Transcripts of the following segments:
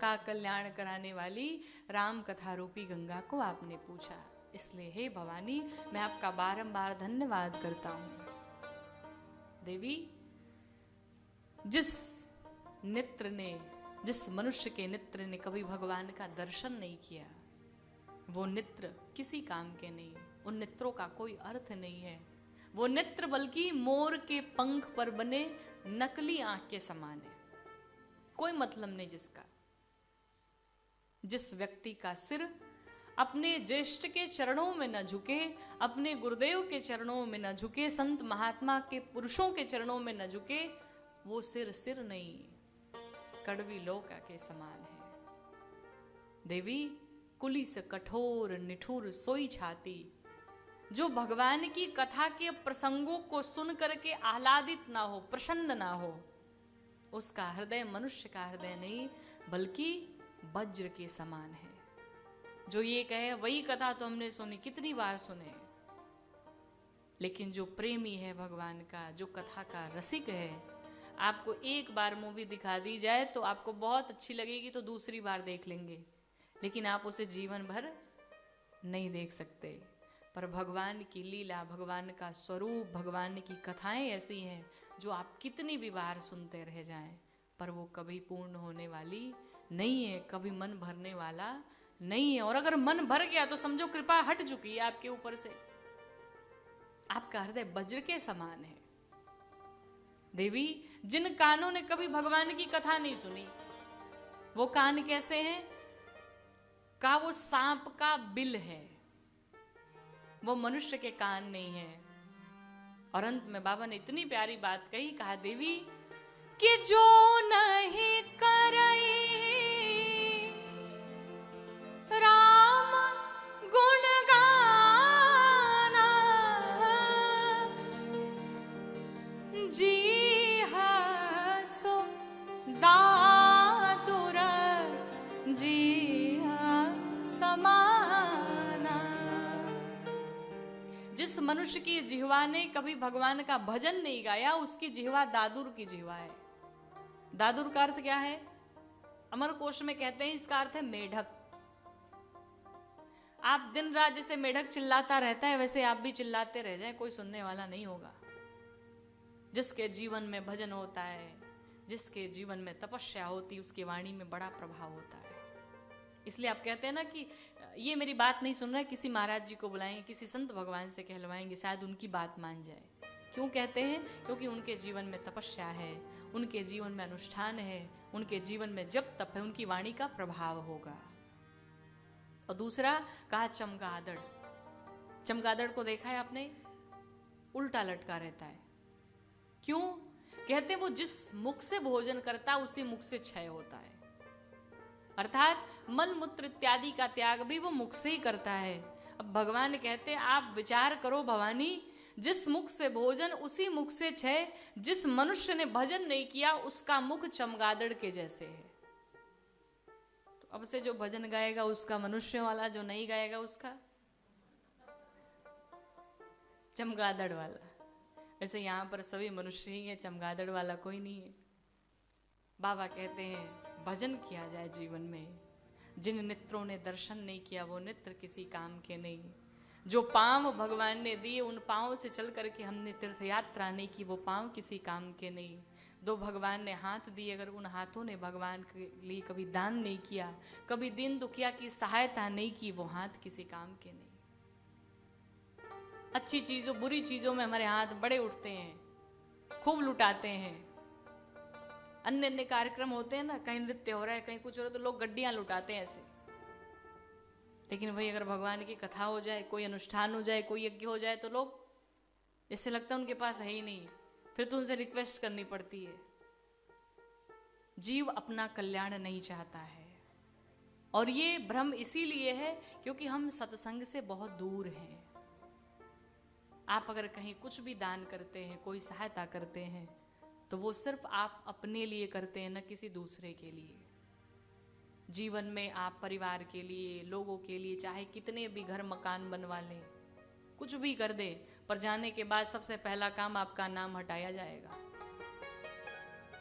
का कल्याण कराने वाली राम कथा रूपी गंगा को आपने पूछा। इसलिए हे भवानी, मैं आपका बारंबार धन्यवाद करता हूं। देवी, जिस मनुष्य के नेत्र ने कभी भगवान का दर्शन नहीं किया, वो नेत्र किसी काम के नहीं, उन नेत्रों का कोई अर्थ नहीं है। वो नेत्र बल्कि मोर के पंख पर बने नकली आंख के समान है, कोई मतलब नहीं जिसका। जिस व्यक्ति का सिर अपने ज्येष्ठ के चरणों में न झुके, अपने गुरुदेव के चरणों में न झुके, संत महात्मा के पुरुषों के चरणों में न झुके, वो सिर नहीं, कड़वी लौका के समान है। देवी, कुलिस कठोर निठुर सोई छाती, जो भगवान की कथा के प्रसंगों को सुन करके आह्लादित ना हो, प्रसन्न ना हो, उसका हृदय मनुष्य का हृदय नहीं बल्कि वज्र के समान है। जो ये कहे वही कथा तो हमने सुनी, कितनी बार सुने, लेकिन जो प्रेमी है भगवान का, जो कथा का रसिक है, आपको एक बार मूवी दिखा दी जाए तो आपको बहुत अच्छी लगेगी, तो दूसरी बार देख लेंगे, लेकिन आप उसे जीवन भर नहीं देख सकते। पर भगवान की लीला, भगवान का स्वरूप, भगवान की कथाएं ऐसी हैं जो आप कितनी भी बार सुनते रह जाएं, पर वो कभी पूर्ण होने वाली नहीं है, कभी मन भरने वाला नहीं है। और अगर मन भर गया तो समझो कृपा हट चुकी है आपके ऊपर से, आपका हृदय वज्र के समान है। देवी, जिन कानों ने कभी भगवान की कथा नहीं सुनी, वो कान कैसे हैं? का वो सांप का बिल है, वो मनुष्य के कान नहीं है। और अंत में बाबा ने इतनी प्यारी बात कही, कहा देवी कि जो नहीं करई राम गुण गाना, जी सो दातुर जी समाना। जिस मनुष्य की जिह्वा ने कभी भगवान का भजन नहीं गाया, उसकी जिह्वा दादुर की जिह्वा है। दादुर का अर्थ क्या है? अमर कोश में कहते हैं इसका अर्थ है मेढक। आप दिन रात जैसे मेढक चिल्लाता रहता है, वैसे आप भी चिल्लाते रह जाएं, कोई सुनने वाला नहीं होगा। जिसके जीवन में भजन होता है, जिसके जीवन में तपस्या होती, उसकी वाणी में बड़ा प्रभाव होता है। इसलिए आप कहते हैं ना कि ये मेरी बात नहीं सुन रहा है, किसी महाराज जी को बुलाएंगे, किसी संत भगवान से कहलवाएंगे, शायद उनकी बात मान जाए। क्यों कहते हैं? क्योंकि उनके जीवन में तपस्या है, उनके जीवन में अनुष्ठान है, उनके जीवन में जप तप है, उनकी वाणी का प्रभाव होगा। और दूसरा कहा चमगादड़। चमगादड़ को देखा है आपने? उल्टा लटका रहता है। क्यों? कहते हैं वो जिस मुख से भोजन करता है उसी मुख से क्षय होता है। अर्थात मल मूत्र इत्यादि का त्याग भी वो मुख से ही करता है। अब भगवान कहते हैं आप विचार करो भवानी, जिस मुख से भोजन उसी मुख से क्षय। जिस मनुष्य ने भजन नहीं किया उसका मुख चमगादड़ के जैसे है। तो अब से जो भजन गाएगा उसका मनुष्य वाला, जो नहीं गाएगा उसका चमगादड़ वाला। वैसे यहां पर सभी मनुष्य ही है, चमगादड़ वाला कोई नहीं है। बाबा कहते हैं भजन किया जाए जीवन में। जिन नेत्रों ने दर्शन नहीं किया वो नेत्र किसी काम के नहीं। जो पांव भगवान ने दिए उन पांव से चल करके हमने तीर्थ यात्रा नहीं की, वो पांव किसी काम के नहीं। दो भगवान ने हाथ दिए, अगर उन हाथों ने भगवान के लिए कभी दान नहीं किया, कभी दीन दुखिया की सहायता नहीं की, वो हाथ किसी काम के नहीं। अच्छी चीजों बुरी चीजों में हमारे हाथ बड़े उठते हैं, खूब लुटाते हैं। अन्य अन्य कार्यक्रम होते हैं ना, कहीं नृत्य हो रहा है, कहीं कुछ हो रहा है, तो लोग गड्डियां लुटाते हैं ऐसे। लेकिन भाई अगर भगवान की कथा हो जाए, कोई अनुष्ठान हो जाए, कोई यज्ञ हो जाए, तो लोग इससे लगता है उनके पास है ही नहीं, फिर तो उनसे रिक्वेस्ट करनी पड़ती है। जीव अपना कल्याण नहीं चाहता है, और ये भ्रम इसीलिए है क्योंकि हम सत्संग से बहुत दूर हैं। आप अगर कहीं कुछ भी दान करते हैं, कोई सहायता करते हैं, तो वो सिर्फ आप अपने लिए करते हैं, न किसी दूसरे के लिए। जीवन में आप परिवार के लिए, लोगों के लिए चाहे कितने भी घर मकान बनवा लें, कुछ भी कर दे, पर जाने के बाद सबसे पहला काम आपका नाम हटाया जाएगा।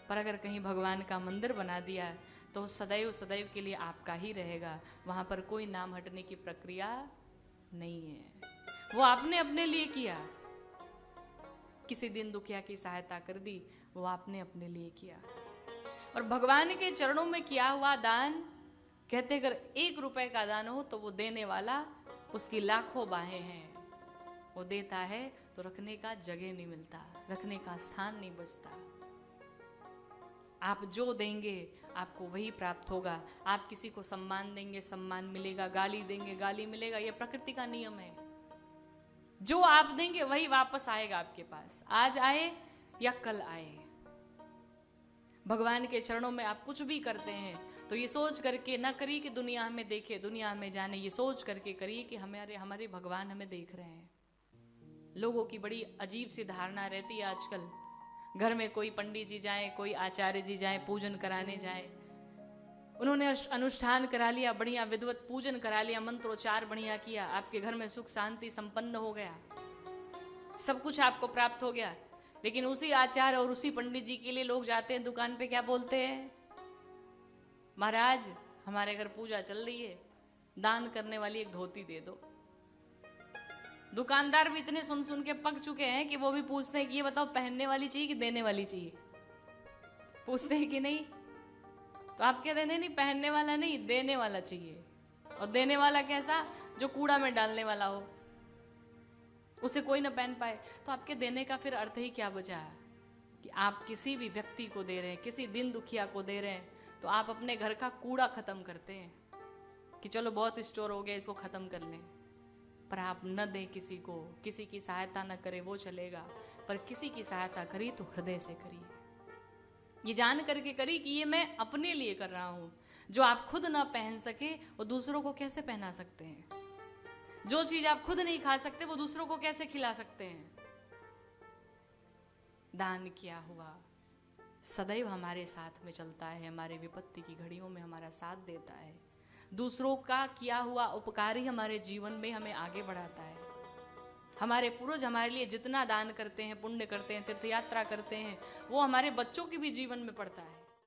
पर अगर कहीं भगवान का मंदिर बना दिया, तो सदैव सदैव के लिए आपका ही रहेगा। वहां पर कोई नाम हटने की प्रक्रिया नहीं है। वो आपने अपने लिए किया, किसी दिन दुखिया की सहायता कर दी, वो आपने अपने लिए किया। और भगवान के चरणों में किया हुआ दान, कहते अगर 1 रुपए का दान हो तो वो देने वाला उसकी लाखों बाहें हैं। वो देता है तो रखने का जगह नहीं मिलता, रखने का स्थान नहीं बचता। आप जो देंगे आपको वही प्राप्त होगा। आप किसी को सम्मान देंगे, सम्मान मिलेगा, गाली देंगे, गाली मिलेगा। यह प्रकृति का नियम है। जो आप देंगे वही वापस आएगा आपके पास, आज आए या कल आए। भगवान के चरणों में आप कुछ भी करते हैं तो ये सोच करके ना करिए कि दुनिया हमें देखे, दुनिया हमें जाने। ये सोच करके करिए कि हमारे भगवान हमें देख रहे हैं। लोगों की बड़ी अजीब सी धारणा रहती है आजकल। घर में कोई पंडित जी जाए, कोई आचार्य जी जाए, पूजन कराने जाए, उन्होंने अनुष्ठान करा लिया, बढ़िया विधिवत पूजन करा लिया, मंत्रोच्चार बढ़िया किया, आपके घर में सुख शांति संपन्न हो गया, सब कुछ आपको प्राप्त हो गया। लेकिन उसी आचार्य और उसी पंडित जी के लिए लोग जाते हैं दुकान पे, क्या बोलते हैं, महाराज हमारे घर पूजा चल रही है, दान करने वाली एक धोती दे दो। दुकानदार भी इतने सुन सुन के पक चुके हैं कि वो भी पूछते हैं कि ये बताओ पहनने वाली चाहिए कि देने वाली चाहिए। पूछते हैं कि नहीं? तो आप कहते हैं नहीं, पहनने वाला नहीं, देने वाला चाहिए। और देने वाला कैसा? जो कूड़ा में डालने वाला हो, उसे कोई ना पहन पाए। तो आपके देने का फिर अर्थ ही क्या बचा कि आप किसी भी व्यक्ति को दे रहे हैं, किसी दिन दुखिया को दे रहे हैं, तो आप अपने घर का कूड़ा खत्म करते हैं कि चलो बहुत स्टोर हो गया, इसको खत्म कर लें। पर आप न दें किसी को, किसी की सहायता न करें वो चलेगा, पर किसी की सहायता करी तो हृदय से करिए, ये जान करके करी कि ये मैं अपने लिए कर रहा हूं। जो आप खुद ना पहन सके वो दूसरों को कैसे पहना सकते हैं? जो चीज आप खुद नहीं खा सकते वो दूसरों को कैसे खिला सकते हैं? दान किया हुआ सदैव हमारे साथ में चलता है, हमारे विपत्ति की घड़ियों में हमारा साथ देता है। दूसरों का किया हुआ उपकार ही हमारे जीवन में हमें आगे बढ़ाता है। हमारे पूर्वज हमारे लिए जितना दान करते हैं, पुण्य करते हैं, तीर्थ यात्रा करते हैं, वो हमारे बच्चों के भी जीवन में पड़ता है।